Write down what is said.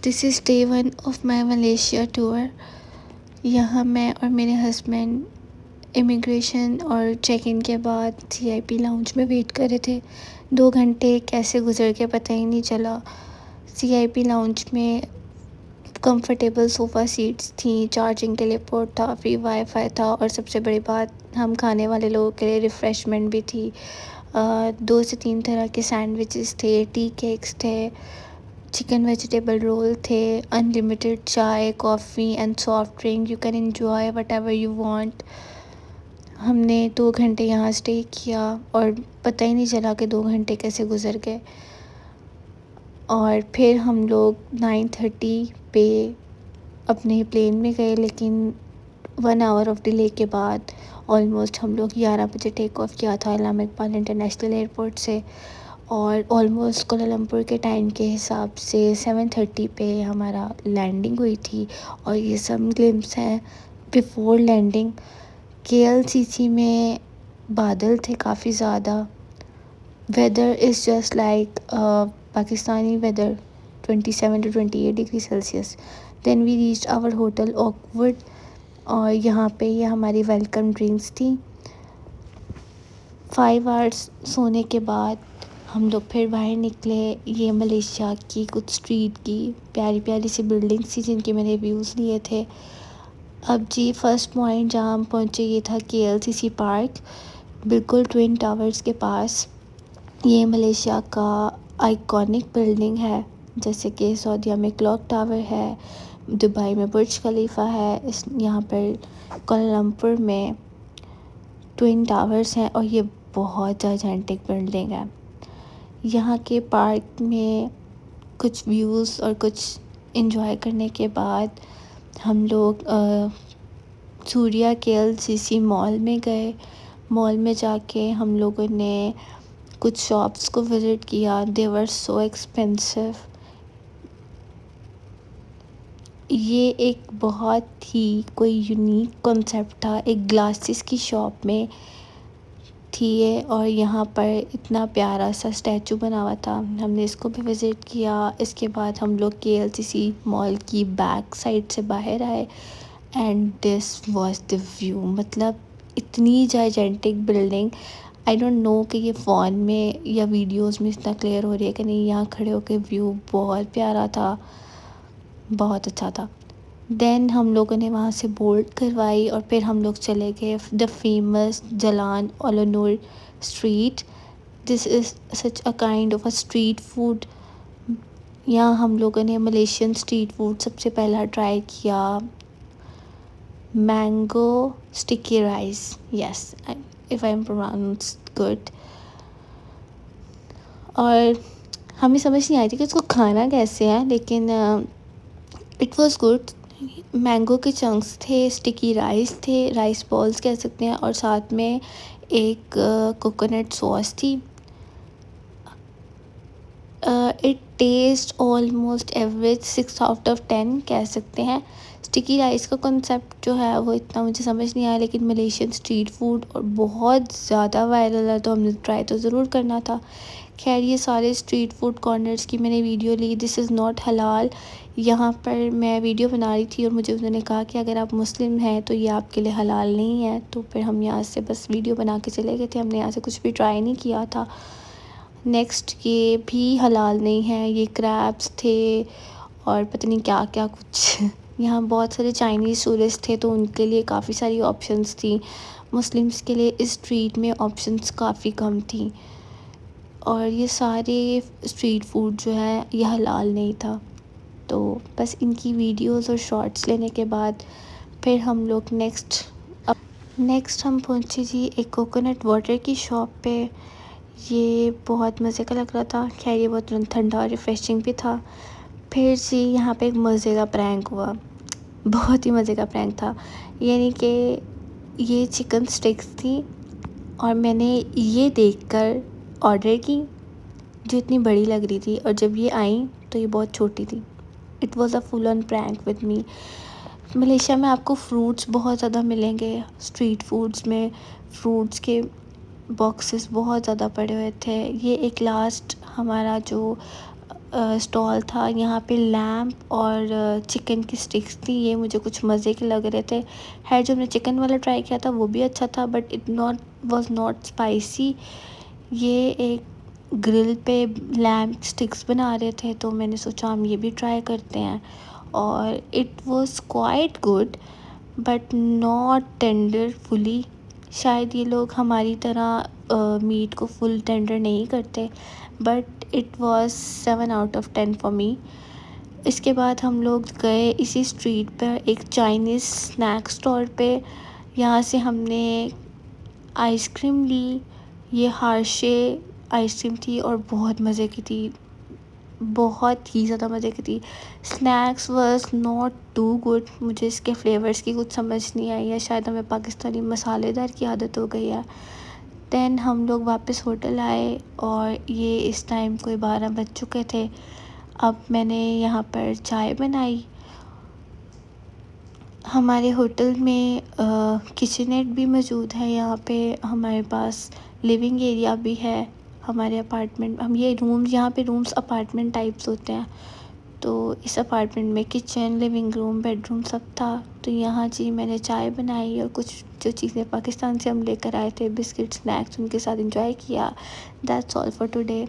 This is day 1 of my Malaysia tour. यहाँ मैं और मेरे हस्बैंड इमिग्रेशन और चेक इन के बाद सीआईपी लाउंज में वेट कर रहे थे। 2 घंटे कैसे गुजर गए पता ही नहीं चला। सीआईपी लाउंज में कंफर्टेबल सोफ़ा सीट्स थी, चार्जिंग के लिए पोर्ट था, फ्री वाईफाई था और सबसे बड़ी बात, हम खाने वाले लोगों के लिए रिफ़्रेशमेंट भी थी। 2 से 3 तरह के सैंडविचेस थे, टी केक्स थे, चिकन वेजिटेबल रोल थे, अनलिमिटेड चाय, coffee and soft drink. You can enjoy what ever you want. हमने 2 घंटे यहाँ स्टे किया और पता ही नहीं चला कि 2 घंटे कैसे गुजर गए। और फिर हम लोग 9:30 पे अपने प्लेन में गए, लेकिन 1 आवर ऑफ डिले के बाद ऑलमोस्ट हम लोग 11 बजे टेक ऑफ किया था अल्लामा इकबाल इंटरनेशनल एयरपोर्ट से, और ऑलमोस्ट कुआलालंपुर के टाइम के हिसाब से 7:30 पे हमारा लैंडिंग हुई थी। और ये सब ग्लिम्स हैं बिफोर लैंडिंग। केएलसीसी में बादल थे काफ़ी ज़्यादा। Weather is just like Pakistani weather, 27 to 28 degree Celsius. Then we reached our hotel Oakwood, और यहाँ पे ये हमारी वेलकम ड्रिंक्स थी। 5 आवर्स सोने के बाद हम लोग फिर बाहर निकले। ये मलेशिया की कुछ स्ट्रीट की प्यारी प्यारी सी बिल्डिंग्स थी जिनके मैंने व्यूज़ लिए थे। अब जी फर्स्ट पॉइंट जहाँ हम पहुँचे ये था केएलसीसी पार्क, बिल्कुल ट्विन टावर्स के पास। ये मलेशिया का आइकॉनिक बिल्डिंग है, जैसे कि सऊदीया में क्लॉक टावर है, दुबई में बुर्ज खलीफा है, इस यहाँ पर कुआलालंपुर में ट्विन टावर्स हैं और ये बहुत जायजेंटिक बिल्डिंग है। यहाँ के पार्क में कुछ व्यूज़ और कुछ एंजॉय करने के बाद हम लोग सूर्या केएलसीसी मॉल में गए। मॉल में जाके हम लोगों ने कुछ शॉप्स को विज़िट किया। दे वर सो एक्सपेंसिव। ये एक बहुत ही कोई यूनिक कॉन्सेप्ट था। एक ग्लासेस की शॉप में थी ये, और यहाँ पर इतना प्यारा सा स्टैचू बना हुआ था, हमने इसको भी विज़िट किया। इसके बाद हम लोग केएलसीसी मॉल की बैक साइड से बाहर आए and this was the view. मतलब इतनी जायजेंटिक बिल्डिंग, आई डोंट नो कि ये फ़ोन में या वीडियोस में इतना क्लियर हो रही है कि नहीं। यहाँ खड़े होकर व्यू बहुत प्यारा था, बहुत अच्छा था। देन हम लोगों ने वहाँ से बोर्ड करवाई और फिर हम लोग चले गए द फेमस जलान ओलोनूर street. This is such a kind of a street food. यहाँ हम लोगों ने मलेशियन स्ट्रीट फूड सबसे पहला ट्राई किया, mango sticky rice, yes if I am pronounced good. और हमें समझ नहीं आई थी कि इसको खाना कैसे है, लेकिन इट वाज गुड। मैंगो के चंक्स थे, स्टिकी राइस थे, राइस बॉल्स कह सकते हैं, और साथ में एक कोकोनट सॉस थी। It taste almost average 6 out of 10 कह सकते हैं। स्टिकी राइस का कॉन्सेप्ट जो है वो इतना मुझे समझ नहीं आया, लेकिन मलेशियन स्ट्रीट फूड और बहुत ज़्यादा वायरल है तो हमने ट्राई तो ज़रूर करना था। खैर ये सारे स्ट्रीट फूड कॉर्नर्स की मैंने वीडियो ली। दिस इज़ नॉट हलाल। यहाँ पर मैं वीडियो बना रही थी और मुझे उन्होंने कहा कि अगर आप मुस्लिम हैं तो ये आपके लिए हलाल नहीं है। तो फिर हम यहाँ से बस वीडियो बना के चले गए थे, हमने यहाँ से कुछ भी ट्राई नहीं किया था। नेक्स्ट ये भी हलाल नहीं है, ये क्रैब्स थे और पता नहीं क्या क्या कुछ। यहाँ बहुत सारे चाइनीज़ टूरिस्ट थे तो उनके लिए काफ़ी सारी ऑप्शंस थी। मुस्लिम्स के लिए इस स्ट्रीट में ऑप्शंस काफ़ी कम थी, और ये सारे स्ट्रीट फूड जो है ये हलाल नहीं था। तो बस इनकी वीडियोस और शॉर्ट्स लेने के बाद फिर हम लोग नेक्स्ट हम पहुँचे जी एक कोकोनट वाटर की शॉप पे। ये बहुत मज़े का लग रहा था। खैर ये बहुत ठंडा और रिफ़्रेशिंग भी था। फिर जी यहाँ पे एक मज़े का प्रैंक हुआ, बहुत ही मज़े का प्रैंक था। यानी कि ये चिकन स्टिक्स थी और मैंने ये देखकर ऑर्डर की जो इतनी बड़ी लग रही थी, और जब ये आई तो ये बहुत छोटी थी। It was a full on prank with me. Malaysia में आपको फ्रूट्स बहुत ज़्यादा मिलेंगे। स्ट्रीट फूड्स में फ्रूट्स के बॉक्सेस बहुत ज़्यादा पड़े हुए थे। ये एक लास्ट हमारा जो स्टॉल था, यहाँ पे लैम्प और चिकन की स्टिक्स थी। ये मुझे कुछ मज़े के लग रहे थे। है जो हमने चिकन वाला ट्राई किया था वो भी अच्छा था, but it not was not spicy. ये एक ग्रिल पे लैम्प स्टिक्स बना रहे थे, तो मैंने सोचा हम ये भी ट्राई करते हैं, और it was quite good but not tender fully. शायद ये लोग हमारी तरह मीट को फुल टेंडर नहीं करते, but it was 7 out of 10 for me. इसके बाद हम लोग गए इसी स्ट्रीट पर एक चाइनीज़ स्नैक स्टॉल पे। यहाँ से हमने आइसक्रीम ली। ये हार्शे आइसक्रीम थी और बहुत मज़े की थी, बहुत ही ज़्यादा मज़े की थी। Snacks was not too good. मुझे इसके फ्लेवर्स की कुछ समझ नहीं आई, या शायद हमें पाकिस्तानी मसालेदार की आदत हो गई है। देन हम लोग वापस होटल आए और ये इस टाइम कोई 12 बज चुके थे। अब मैंने यहाँ पर चाय बनाई। हमारे होटल में किचनेट भी मौजूद है। यहाँ पे हमारे पास लिविंग एरिया भी है। हमारे अपार्टमेंट हम ये रूम्स यहाँ पे रूम्स अपार्टमेंट टाइप्स होते हैं, तो इस अपार्टमेंट में किचन, लिविंग रूम, बेडरूम सब था। तो यहाँ जी मैंने चाय बनाई और कुछ जो चीज़ें पाकिस्तान से हम लेकर आए थे, बिस्किट, स्नैक्स, उनके साथ एंजॉय किया। That's all for today.